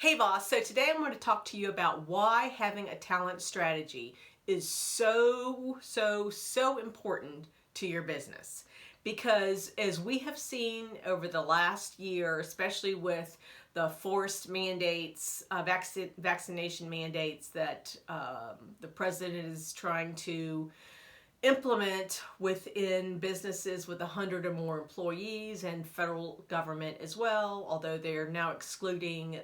Hey boss, so today I'm going to talk to you about why having a talent strategy is so important to your business. Because as we have seen over the last year, especially with the forced mandates, vaccination mandates that the president is trying to implement within businesses with 100 or more employees and federal government as well, although they're now excluding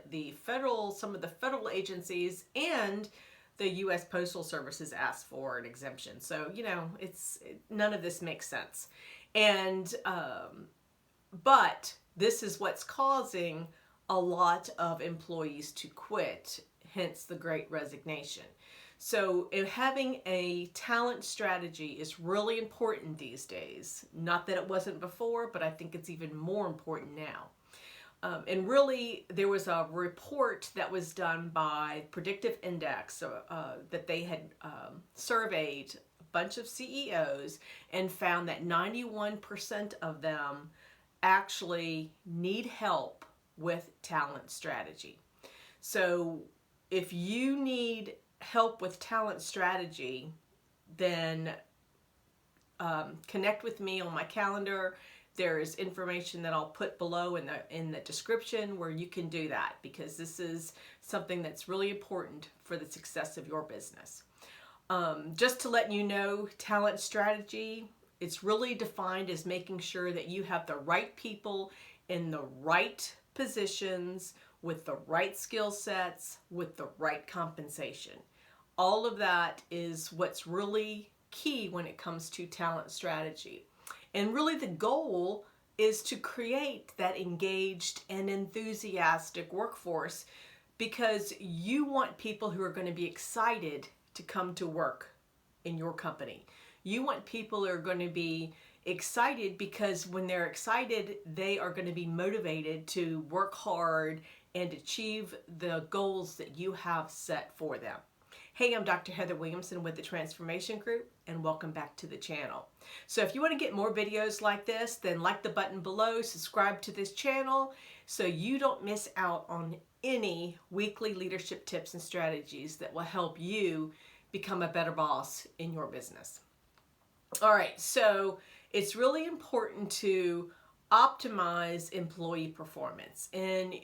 some of the federal agencies, and the U.S. Postal Service has asked for an exemption. So, none of this makes sense. But this is what's causing a lot of employees to quit, hence the Great Resignation. So having a talent strategy is really important these days. Not that it wasn't before, but I think it's even more important now. And really, there was a report that was done by Predictive Index that they had surveyed a bunch of CEOs and found that 91% of them actually need help with talent strategy. So if you need help with talent strategy, then connect with me on my calendar. There is information that I'll put below in the description where you can do that, because this is something that's really important for the success of your business. Just to let you know, talent strategy, it's really defined as making sure that you have the right people in the right positions with the right skill sets, with the right compensation. All of that is what's really key when it comes to talent strategy. And really the goal is to create that engaged and enthusiastic workforce, because you want people who are going to be excited to come to work in your company. You want people who are going to be excited, because when they're excited, they are going to be motivated to work hard and achieve the goals that you have set for them. Hey, I'm Dr. Heather Williamson with the Transformation Group, and welcome back to the channel. So if you want to get more videos like this, then like the button below, subscribe to this channel so you don't miss out on any weekly leadership tips and strategies that will help you become a better boss in your business. All right, so it's really important to optimize employee performance. And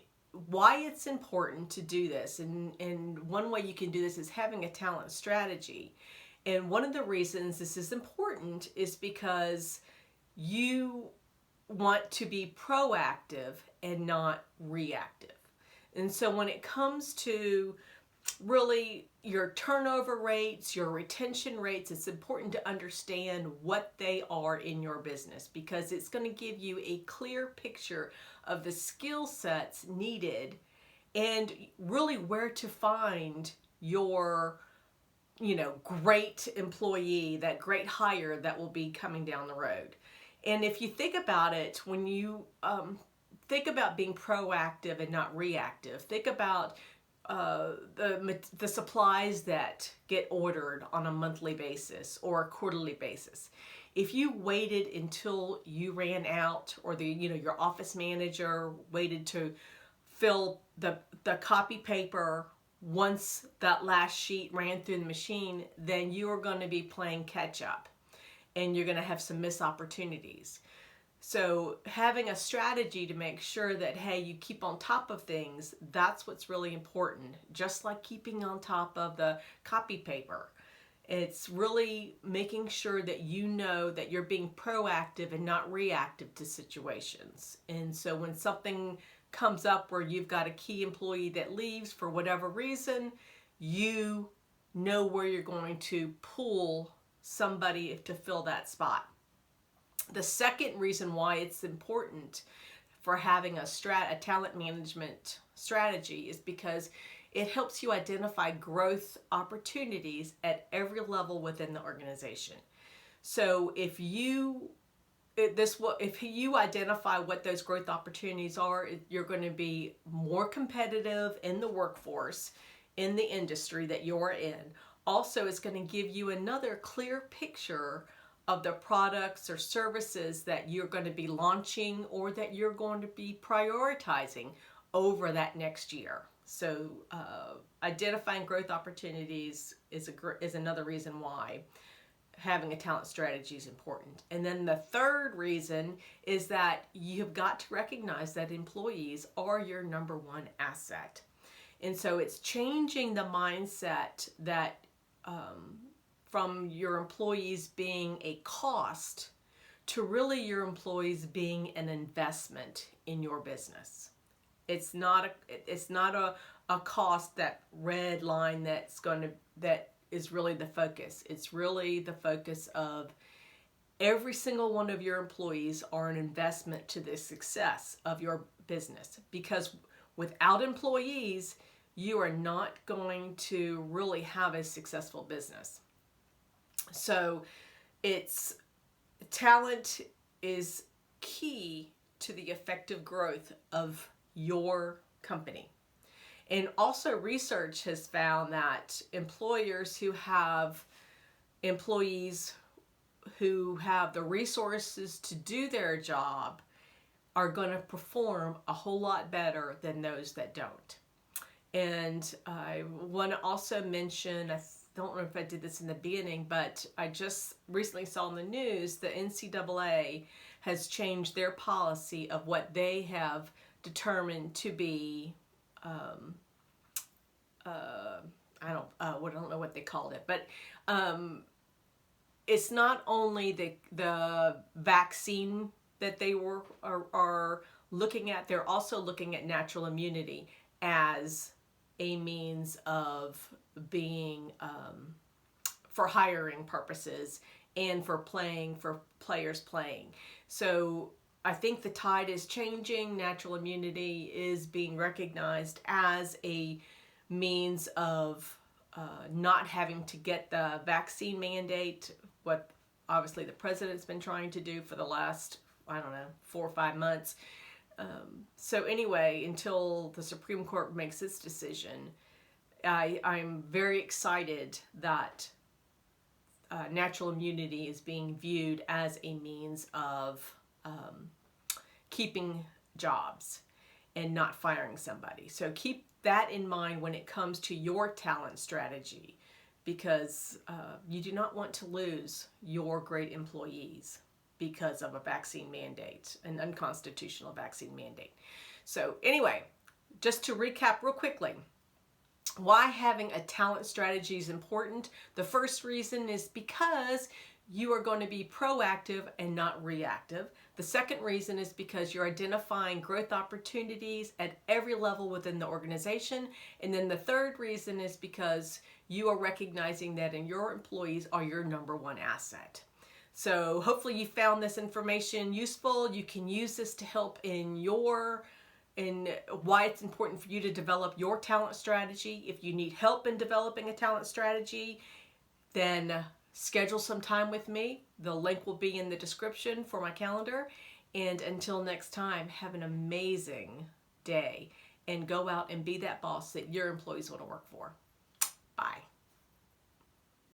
why it's important to do this, and one way you can do this is having a talent strategy. And one of the reasons this is important is because you want to be proactive and not reactive. And so when it comes to really your turnover rates, your retention rates, it's important to understand what they are in your business, because it's going to give you a clear picture of the skill sets needed and really where to find your great employee, that great hire that will be coming down the road. And if you think about it, when you think about being proactive and not reactive, think about the supplies that get ordered on a monthly basis or a quarterly basis. If you waited until you ran out, or your office manager waited to fill the copy paper once that last sheet ran through the machine, then you are going to be playing catch up and you're going to have some missed opportunities. So having a strategy to make sure that, hey, you keep on top of things, that's what's really important. Just like keeping on top of the copy paper. It's really making sure that you know that you're being proactive and not reactive to situations. And so when something comes up where you've got a key employee that leaves for whatever reason, you know where you're going to pull somebody to fill that spot. The second reason why it's important for having a talent management strategy is because it helps you identify growth opportunities at every level within the organization. So if you identify what those growth opportunities are, you're going to be more competitive in the workforce, in the industry that you're in. Also, it's going to give you another clear picture of the products or services that you're going to be launching or that you're going to be prioritizing over that next year. So identifying growth opportunities is another reason why having a talent strategy is important. And then the third reason is that you've got to recognize that employees are your number one asset. And so it's changing the mindset that from your employees being a cost to really your employees being an investment in your business. It's not a cost, that red line that is really the focus. It's really the focus of every single one of your employees are an investment to the success of your business, because without employees, you are not going to really have a successful business. So talent is key to the effective growth of your company. And also research has found that employers who have employees who have the resources to do their job are going to perform a whole lot better than those that don't. And I want to also mention, I don't know if I did this in the beginning, but I just recently saw in the news the NCAA has changed their policy of what they have determined to be, I don't know what they called it, but it's not only the vaccine that they are looking at, they're also looking at natural immunity as a means of being for hiring purposes and for players playing. So I think the tide is changing. Natural immunity is being recognized as a means of not having to get the vaccine mandate, what obviously the president's been trying to do for the last, 4 or 5 months. So anyway, until the Supreme Court makes its decision, I'm very excited that natural immunity is being viewed as a means of keeping jobs and not firing somebody. So keep that in mind when it comes to your talent strategy, because you do not want to lose your great employees because of a vaccine mandate, an unconstitutional vaccine mandate. So anyway, just to recap real quickly, why having a talent strategy is important. The first reason is because you are going to be proactive and not reactive. The second reason is because you're identifying growth opportunities at every level within the organization. And then the third reason is because you are recognizing that your employees are your number one asset. So hopefully you found this information useful. You can use this to help in why it's important for you to develop your talent strategy. If you need help in developing a talent strategy, then schedule some time with me. The link will be in the description for my calendar. And until next time, have an amazing day and go out and be that boss that your employees want to work for. Bye.